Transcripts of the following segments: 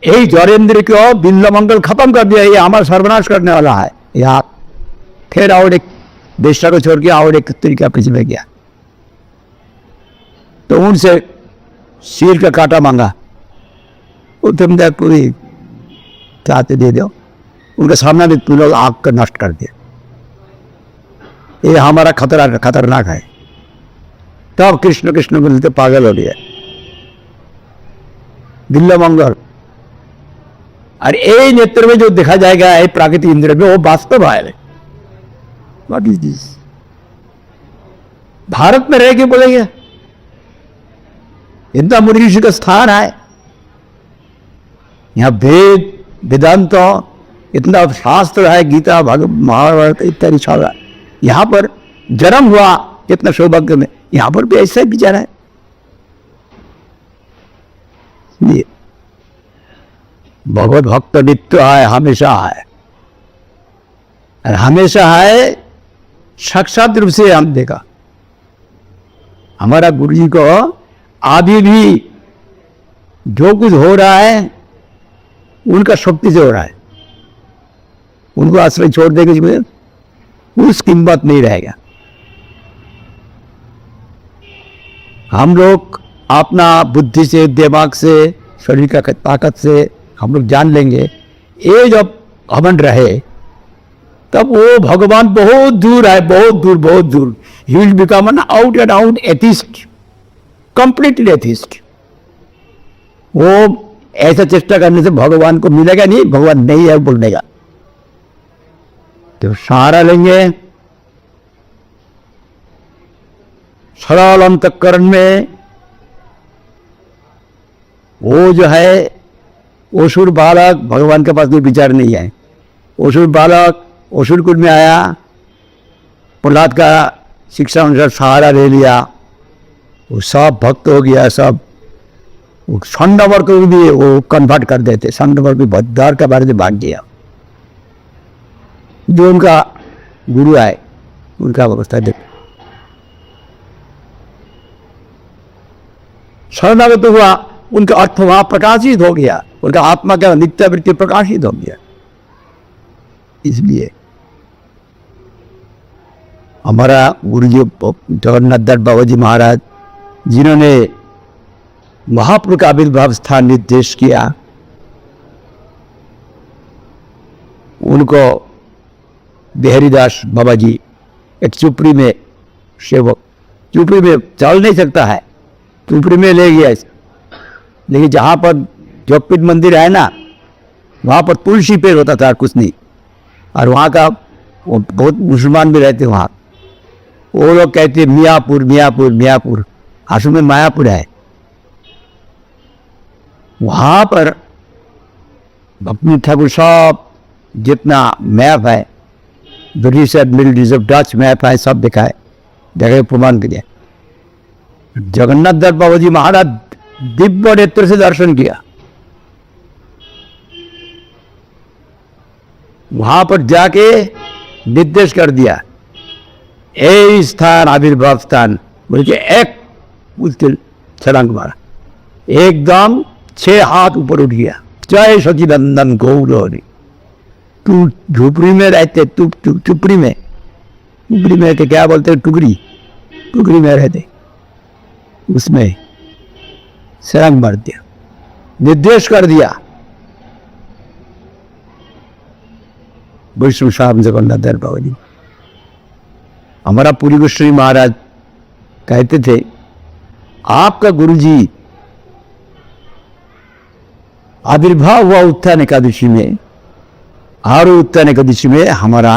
यही ज्वरेंद्र को बिल्लमंगल खत्म कर दिया, ये हमारा सर्वनाश करने वाला है। यहाँ फिर और एक बेश्या को छोड़ के और एक तरीका पीछे में गया, तो उनसे शील का कांटा मांगा, वो तुम पूरी चाहते दे दो, उनके सामने भी तुम लोग आग का नष्ट कर दिया, ये हमारा खतरनाक है। तब कृष्ण कृष्ण बोलते पागल हो गया बिल्लमंगल। और ये नेत्र में जो देखा जाएगा ये प्राकृतिक इंद्र में, वो वास्तव है। What is this? भारत में रह के बोलेंगे इतना मुनि ऋषि का स्थान है, यहाँ वेद वेदांत इतना शास्त्र है, गीता महाभारत इत्यादि छाड़ा, यहाँ पर जन्म हुआ इतना सौभाग्य में, यहाँ पर भी ऐसा ही विचार है। ये भगवत भक्त नित्य है, हमेशा है, और हमेशा है साक्षात रूप से हम देखा। हमारा गुरु जी को अभी भी जो कुछ हो रहा है उनका शक्ति से हो रहा है, उनको आश्रय छोड़ देंगे उस कीमत नहीं रहेगा। हम लोग अपना बुद्धि से, दिमाग से, शरीर का ताकत से हम लोग जान लेंगे, ये जब घमंड रहे तब वो भगवान बहुत दूर है, बहुत दूर बहुत दूर। He will become an out and out atheist, completely atheist. वो ऐसा चेष्टा करने से भगवान को मिलेगा नहीं, भगवान नहीं है बोलने का। तो सहारा लेंगे सरल अंतःकरण में। वो जो है असुर बालक, भगवान के पास कोई विचार नहीं है। असुर बालक असुर कुल में आया, प्रहलाद का शिक्षा अनुसार सहारा ले लिया, वो सब भक्त हो गया। सब संडवर को भी वो कन्वर्ट कर देते, संडवर भी भद्दार का बारे में भाग गया। जो उनका गुरु आए उनका अवस्था देखो, शरणागत हुआ, उनका अर्थ वहां प्रकाशित हो गया, उनका आत्मा का नित्यावृत्ति प्रकाशित हो गया। इसलिए हमारा गुरु जी जगन्नाथ दास बाबा जी महाराज, जिन्होंने महाप्रभु का आविर्भाव स्थान निर्देश किया, उनको बिहारीदास बाबा जी एक चुपड़ी में सेवक, चुपड़ी में चल नहीं सकता है, चुपड़ी में ले गया। लेकिन जहाँ पर जोगपीठ मंदिर है ना, वहाँ पर तुलसी पेड़ होता था, कुछ नहीं। और वहाँ का बहुत मुसलमान भी रहते वहाँ, वो लोग कहते हैं मियाँपुर मियाँपुर मियाँपुर, असल में मायापुर है। वहाँ पर भक्ति ठाकुर सब जितना मैप है, British middle reserve Dutch map है, सब दिखाए, जगह प्रमाण के लिए। जगन्नाथ दास बाबा जी महाराज दिव्य नेत्र से दर्शन किया। वहां पर जाके निर्देश कर दिया, ए स्थान आविर्भाव स्थान, बोल के एक उसके छलांग मारा, एकदम 6 हाथ ऊपर उठ गया। जय सचिनंदन गौरव। तू झोपड़ी में रहते, तू चुपड़ी में, टुकड़ी में के क्या बोलते, टुकड़ी, टुकड़ी में रहते, उसमें छलांग मार दिया, निर्देश कर दिया। वैष्णव साहब जगन्नाथ दास बाबा जी, हमारा पूरी गोस्वामी महाराज कहते थे, आपका गुरुजी आविर्भाव हुआ उत्थान एकादशी में, और उत्थान एकादशी में हमारा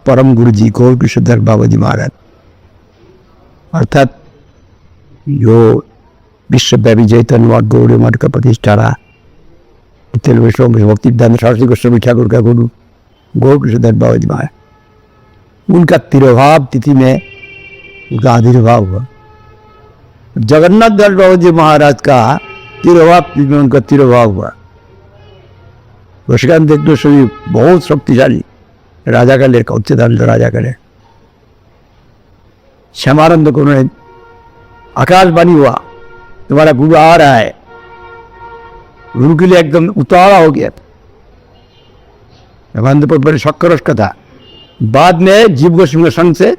परम गुरु जी गौर कृष्णदास बाबा जी महाराज, अर्थात जो विश्वव्यापी चैतन्य गौड़ मठ का प्रतिष्ठा रहा, वैष्णव भक्ति सरस्वती गोस्वामी ठाकुर का गुरु गौर कृष्णदास बाबा जी महाराज, उनका तिरुभाव तिथि में उनका आविर्भाव हुआ। जगन्नाथ दास बाबा जी महाराज का तिरुभाव तिथि में उनका तिरुभाव हुआ। वशिकांत गोस्वामी बहुत शक्तिशाली राजा का लेकर, उच्चतम राजा का ले, श्यामानंद को उन्होंने आकाशवाणी हुआ, तुम्हारा गुरु आ रहा है। गुरु के लिए एकदम उतावला हो गया। पर बड़े शक्कर रस का था। बाद में जीव गोस्वामी संघ से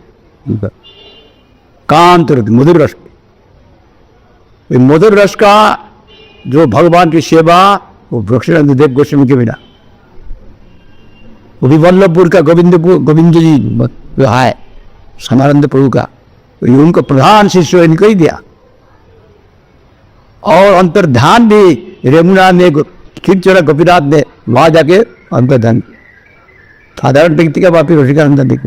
कांत रस, मधुर रस, मधुर रस का जो भगवान की सेवा वो वृक्षानंद देव गोस्वामी के बिना, वो भी वल्लभपुर का गोविंद जी जो है समानंद प्रभु का, उनको प्रधान शिष्य इनको ही दिया। और अंतर्ध्यान भी रेमुना में खीरचोरा गोपीनाथ ने वहां जाके अंतर्ध्यान, साधारण व्यक्ति का वापी रसिकानंद देख।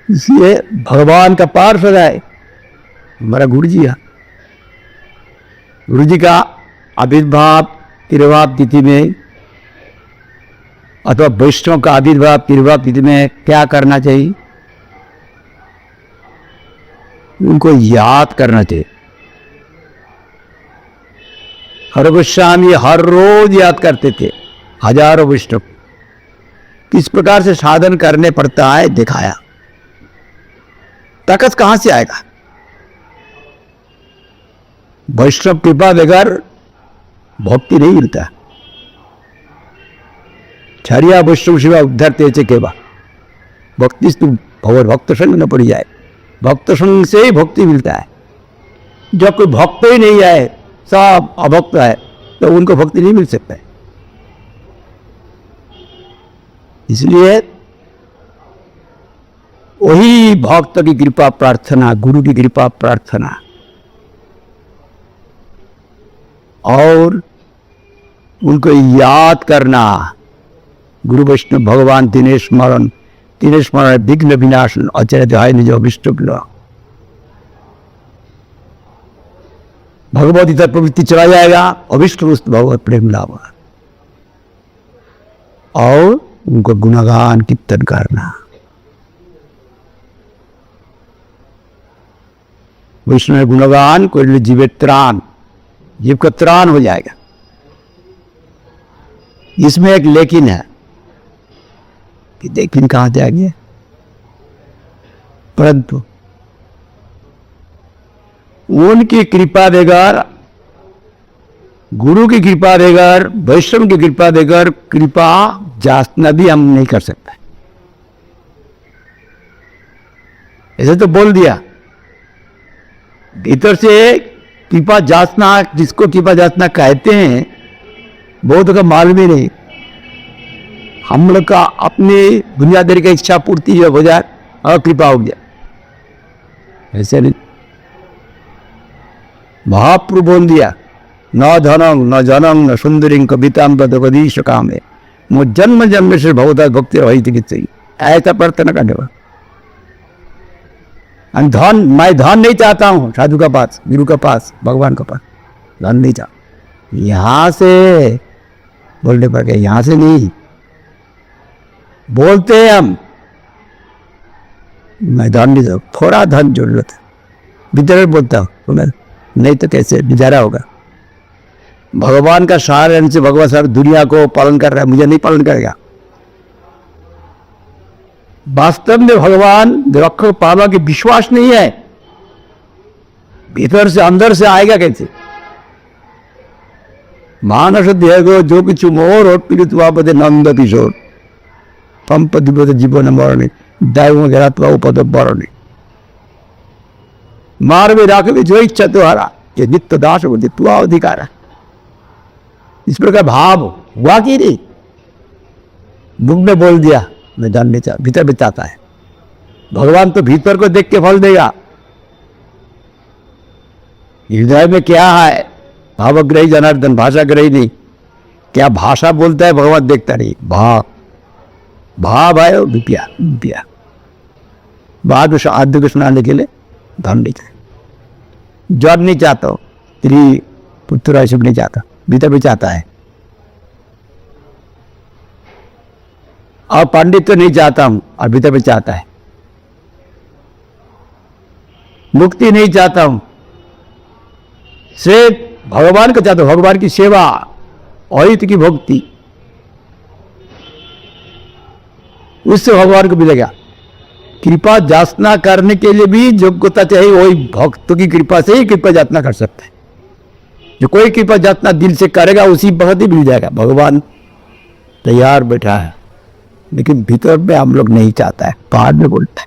इसलिए भगवान का पार्षद है हमारा गुरु जी है। गुरु जी का आविर्भाव तिरुभाव तिथि में अथवा वैष्णव का आविर्भाव तिरुभाव तिथि में क्या करना चाहिए? उनको याद करना चाहिए। हर गोस्वामी हर रोज याद करते थे हजारों वैष्णव। किस प्रकार से साधन करने पड़ता है दिखाया। ताकत कहां से आएगा? वैष्णव कृपा बगैर भक्ति नहीं मिलता। छरिया वैष्णव शिवा उद्धर तेजे केवा, भक्ति तो भगवत भक्त संग न पड़ जाए। भक्त संग से ही भक्ति मिलता है। जब कोई भक्त ही नहीं आए, सब अभक्त है, तो उनको भक्ति नहीं मिल सकता है। इसलिए वही भक्त की कृपा प्रार्थना, गुरु की कृपा प्रार्थना और उनको याद करना। गुरु वैष्णव भगवान तीन स्मरण विघ्न विनाशन आचार्य निज अभिष्ट। भगवत इतर प्रवृत्ति चला जाएगा, अभिष्ट वस्तु भगवत प्रेम लाभ। और उनको गुणगान कीर्तन करना। वैष्णव गुणगान को जीवे त्राण, जीव का त्राण हो जाएगा। इसमें एक लेकिन है कि लेकिन कहां से आ गया? परंतु उनकी कृपा बगैर, गुरु की कृपा बगैर, वैष्णव की कृपा बगैर कृपा जाचना भी हम नहीं कर सकते। ऐसे तो बोल दिया। भीतर से कृपा जाचना, जिसको कृपा जाचना कहते हैं, बहुत का मालूम ही नहीं। हम लोग का अपनी बुनियादी का इच्छा पूर्ति जब हो जाए और कृपा हो गया, ऐसे नहीं। महाप्रभु बोल दिया, न धनंग न जनंग न सुंदरी कविताम तदीश काम है, मो जन्म जन्म से भगवत भक्ति रही थी। ऐसा प्रार्थना करने का। धन, मैं धन नहीं चाहता हूं साधु का पास, गुरु का पास, भगवान का पास धन नहीं चाहता। यहां से बोलने पर गए, यहां से नहीं बोलते हैं हम। मैं धन नहीं चाहता, थोड़ा धन जरूरत है, भीतर बोलता हूं, नहीं तो कैसे गुजारा होगा। भगवान का सहारा रहने से भगवान सारी दुनिया को पालन कर रहा है, मुझे नहीं पालन करेगा। वास्तव में भगवान रक्षक पालवा की विश्वास नहीं है, भीतर से अंदर से आएगा कैसे? मानस देह जो कुछ मोर और पीड़ित वापदे नंद किशोर संपत्ति जीवन मरणी दैव गिरात्वा उपद बरणी मारवे राखवे जो इच्छा तुहारा, ये नित्य दास दित्वा अधिकार। इस प्रकार भाव हुआ कि नहीं? मुख में बोल दिया मैं धन नहीं चाहता, भीतर बिताता है। भगवान तो भीतर को देख के फल देगा। हृदय में क्या है? भावग्रही जनार्दन, भाषाग्रही नहीं। क्या भाषा बोलता है भगवान देखता नहीं। भाव भाव है विप्या विप्या। बाद में आद्य को सुनाने के लिए धन नहीं चाहिए, जॉब नहीं चाहता, स्त्री पुत्र सब नहीं चाहता, भीतर भी चाहता है। और पंडित तो नहीं चाहता हूं और भीतर भी चाहता है। मुक्ति नहीं चाहता हूं, सिर्फ भगवान को चाहता हूं, भगवान की सेवा, अहित की भक्ति, उससे भगवान को मिलेगा। कृपा याचना करने के लिए भी योग्यता चाहिए, वही भक्तों की कृपा से ही कृपा याचना कर सकता है। जो कोई कृपा याचना दिल से करेगा उसी वक्त ही मिल जाएगा। भगवान तैयार बैठा है, लेकिन भीतर में हम लोग नहीं चाहता है, बाहर में बोलता है।